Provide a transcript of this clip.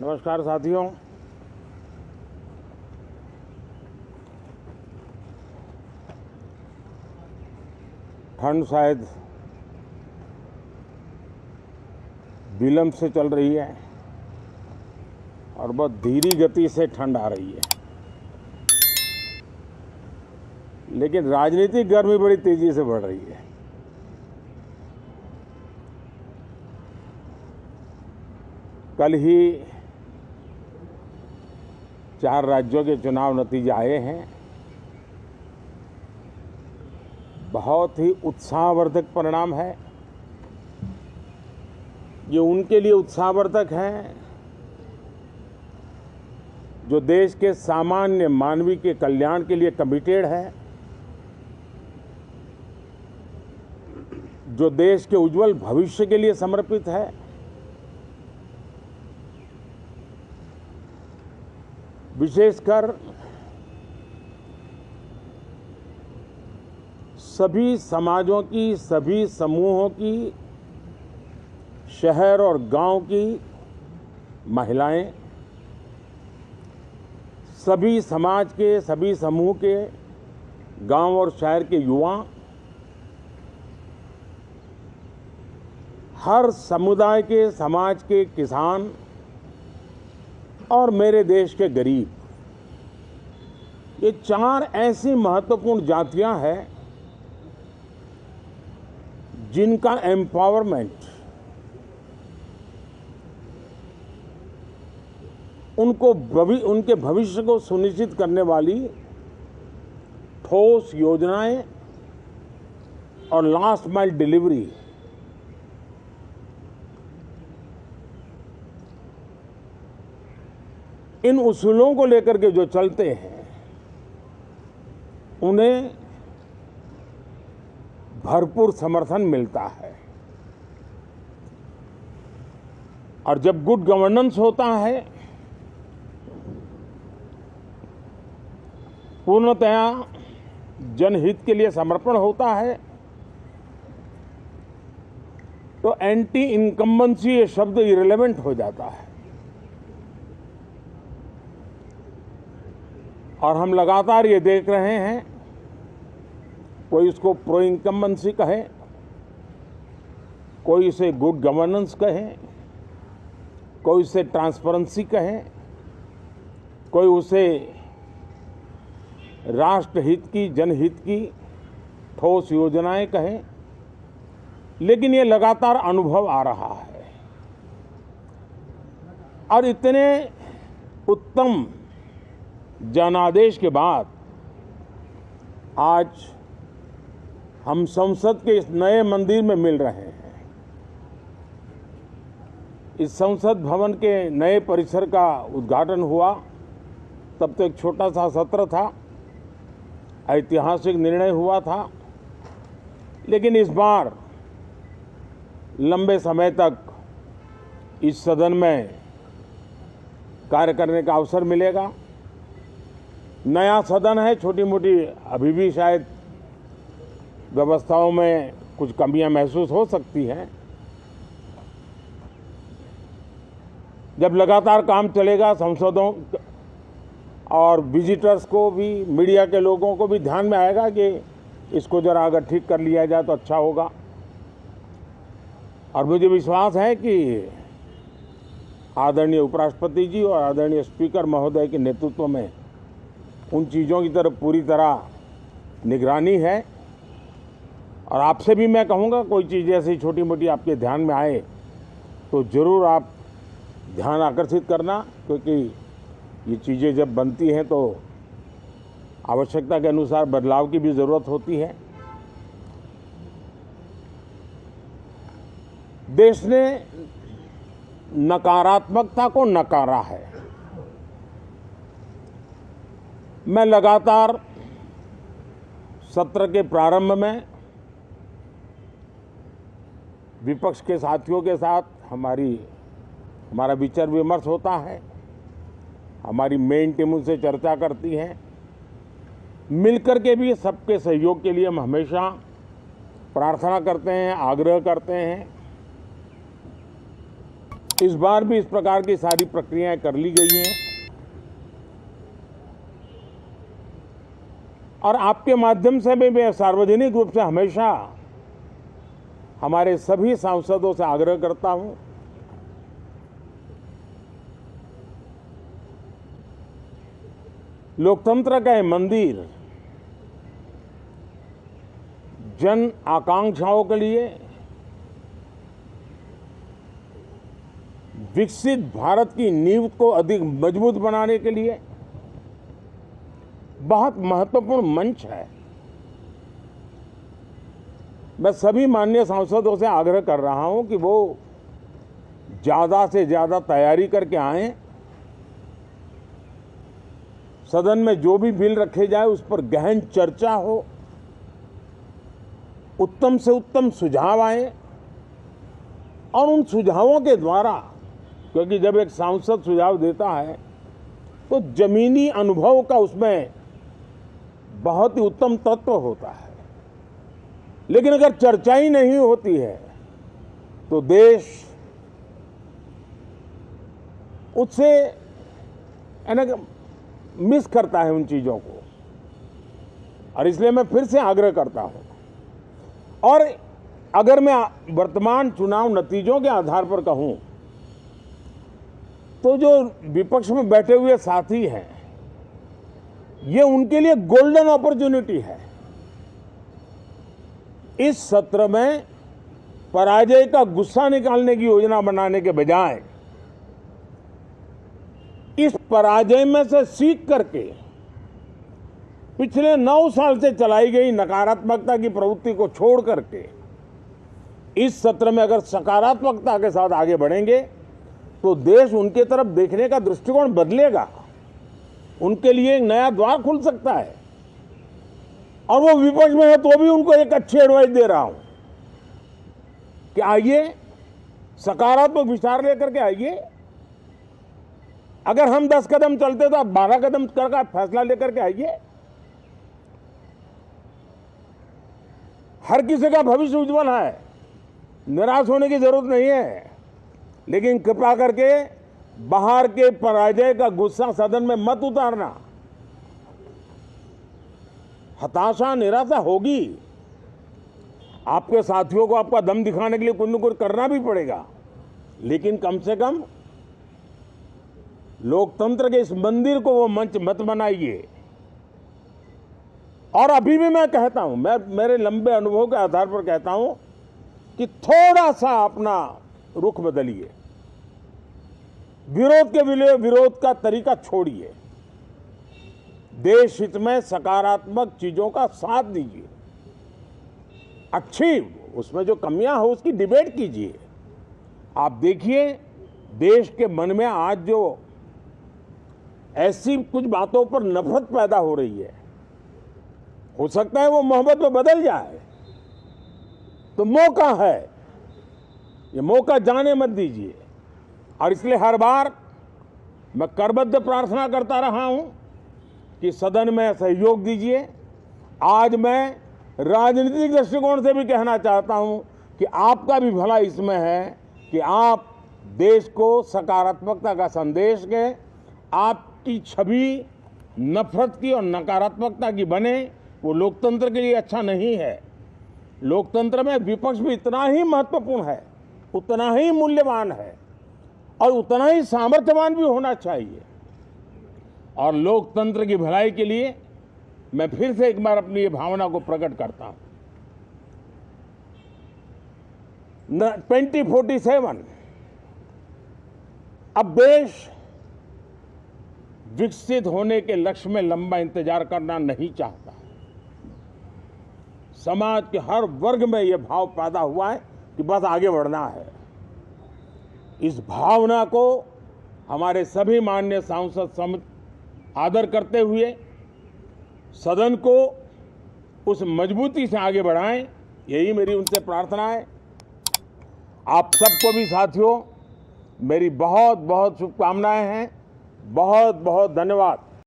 नमस्कार साथियों। ठंड शायद विलंब से चल रही है और बहुत धीमी गति से ठंड आ रही है, लेकिन राजनीतिक गर्मी बड़ी तेजी से बढ़ रही है। कल ही 4 राज्यों के चुनाव नतीजे आए हैं। बहुत ही उत्साहवर्धक परिणाम है। ये उनके लिए उत्साहवर्धक है जो देश के सामान्य मानवी के कल्याण के लिए कमिटेड है, जो देश के उज्जवल भविष्य के लिए समर्पित है, विशेषकर सभी समाजों की, सभी समूहों की, शहर और गांव की महिलाएं, सभी समाज के, सभी समूह के, गांव और शहर के युवा, हर समुदाय के, समाज के किसान और मेरे देश के गरीब, ये 4 ऐसी महत्वपूर्ण जातियां हैं जिनका एम्पावरमेंट, उनके भविष्य को सुनिश्चित करने वाली ठोस योजनाएं और लास्ट माइल डिलीवरी, इन उसूलों को लेकर के जो चलते हैं उन्हें भरपूर समर्थन मिलता है। और जब गुड गवर्नेंस होता है, पूर्णतया जनहित के लिए समर्पण होता है, तो एंटी इनकम्बेंसी ये शब्द इरेलेवेंट हो जाता है। और हम लगातार ये देख रहे हैं, कोई इसको प्रो इनकम्बेंसी कहे, कोई इसे गुड गवर्नेंस कहे, कोई इसे ट्रांसपेरेंसी कहे, कोई उसे राष्ट्रहित की, जनहित की ठोस योजनाएं कहें, लेकिन ये लगातार अनुभव आ रहा है। और इतने उत्तम जनादेश के बाद आज हम संसद के इस नए मंदिर में मिल रहे हैं। इस संसद भवन के नए परिसर का उद्घाटन हुआ, तब तो एक छोटा सा सत्र था, ऐतिहासिक निर्णय हुआ था, लेकिन इस बार लंबे समय तक इस सदन में कार्य करने का अवसर मिलेगा। नया सदन है, छोटी मोटी अभी भी शायद व्यवस्थाओं में कुछ कमियां महसूस हो सकती हैं। जब लगातार काम चलेगा, सांसदों और विजिटर्स को भी, मीडिया के लोगों को भी ध्यान में आएगा कि इसको जरा अगर ठीक कर लिया जाए तो अच्छा होगा। और मुझे विश्वास है कि आदरणीय उपराष्ट्रपति जी और आदरणीय स्पीकर महोदय के नेतृत्व में उन चीज़ों की तरफ पूरी तरह निगरानी है। और आपसे भी मैं कहूँगा, कोई चीज़ ऐसी छोटी मोटी आपके ध्यान में आए तो ज़रूर आप ध्यान आकर्षित करना, क्योंकि ये चीज़ें जब बनती हैं तो आवश्यकता के अनुसार बदलाव की भी ज़रूरत होती है। देश ने नकारात्मकता को नकारा है। मैं लगातार सत्र के प्रारंभ में विपक्ष के साथियों के साथ हमारा विचार विमर्श होता है, हमारी मेन टीम उनसे चर्चा करती है। मिलकर के भी सबके सहयोग के लिए हम हमेशा प्रार्थना करते हैं, आग्रह करते हैं। इस बार भी इस प्रकार की सारी प्रक्रियाएं कर ली गई हैं और आपके माध्यम से भी मैं सार्वजनिक रूप से हमेशा हमारे सभी सांसदों से आग्रह करता हूं, लोकतंत्र का ये मंदिर जन आकांक्षाओं के लिए विकसित भारत की नींव को अधिक मजबूत बनाने के लिए बहुत महत्वपूर्ण मंच है। मैं सभी माननीय सांसदों से आग्रह कर रहा हूं कि वो ज्यादा से ज्यादा तैयारी करके आएं, सदन में जो भी बिल रखे जाए उस पर गहन चर्चा हो, उत्तम से उत्तम सुझाव आए और उन सुझावों के द्वारा, क्योंकि जब एक सांसद सुझाव देता है तो जमीनी अनुभव का उसमें बहुत ही उत्तम तत्व होता है, लेकिन अगर चर्चा ही नहीं होती है तो देश उससे मिस करता है उन चीजों को। और इसलिए मैं फिर से आग्रह करता हूं, और अगर मैं वर्तमान चुनाव नतीजों के आधार पर कहूं तो जो विपक्ष में बैठे हुए साथी हैं, ये उनके लिए गोल्डन अपॉर्चुनिटी है। इस सत्र में पराजय का गुस्सा निकालने की योजना बनाने के बजाय इस पराजय में से सीख करके पिछले 9 साल से चलाई गई नकारात्मकता की प्रवृत्ति को छोड़ करके इस सत्र में अगर सकारात्मकता के साथ आगे बढ़ेंगे तो देश उनके तरफ देखने का दृष्टिकोण बदलेगा, उनके लिए एक नया द्वार खुल सकता है। और वो विपक्ष में है तो भी उनको एक अच्छी एडवाइस दे रहा हूं कि आइए सकारात्मक विचार लेकर के आइए। अगर हम 10 कदम चलते तो आप 12 कदम करके फैसला लेकर के आइए। हर किसी का भविष्य उज्जवल है, निराश होने की जरूरत नहीं है, लेकिन कृपा करके बाहर के पराजय का गुस्सा सदन में मत उतारना। हताशा निराशा होगी, आपके साथियों को आपका दम दिखाने के लिए कुछ न कुछ करना भी पड़ेगा, लेकिन कम से कम लोकतंत्र के इस मंदिर को वो मंच मत बनाइए। और अभी भी मैं कहता हूं, मैं मेरे लंबे अनुभव के आधार पर कहता हूं कि थोड़ा सा अपना रुख बदलिए, विरोध के लिए विरोध का तरीका छोड़िए, देश हित में सकारात्मक चीजों का साथ दीजिए, अच्छी उसमें जो कमियां हो उसकी डिबेट कीजिए। आप देखिए देश के मन में आज जो ऐसी कुछ बातों पर नफरत पैदा हो रही है, हो सकता है वो मोहब्बत में बदल जाए, तो मौका है, ये मौका जाने मत दीजिए। और इसलिए हर बार मैं करबद्ध प्रार्थना करता रहा हूं कि सदन में सहयोग दीजिए। आज मैं राजनीतिक दृष्टिकोण से भी कहना चाहता हूं कि आपका भी भला इसमें है कि आप देश को सकारात्मकता का संदेश दें, आपकी छवि नफरत की और नकारात्मकता की बने, वो लोकतंत्र के लिए अच्छा नहीं है। लोकतंत्र में विपक्ष भी इतना ही महत्वपूर्ण है, उतना ही मूल्यवान है और उतना ही सामर्थ्यवान भी होना चाहिए। और लोकतंत्र की भलाई के लिए मैं फिर से एक बार अपनी ये भावना को प्रकट करता हूं। 2047 अब देश विकसित होने के लक्ष्य में लंबा इंतजार करना नहीं चाहता। समाज के हर वर्ग में यह भाव पैदा हुआ है कि बस आगे बढ़ना है। इस भावना को हमारे सभी माननीय सांसद आदर करते हुए सदन को उस मजबूती से आगे बढ़ाएं, यही मेरी उनसे प्रार्थना है। आप सबको भी साथियों मेरी बहुत बहुत शुभकामनाएं हैं। बहुत बहुत धन्यवाद।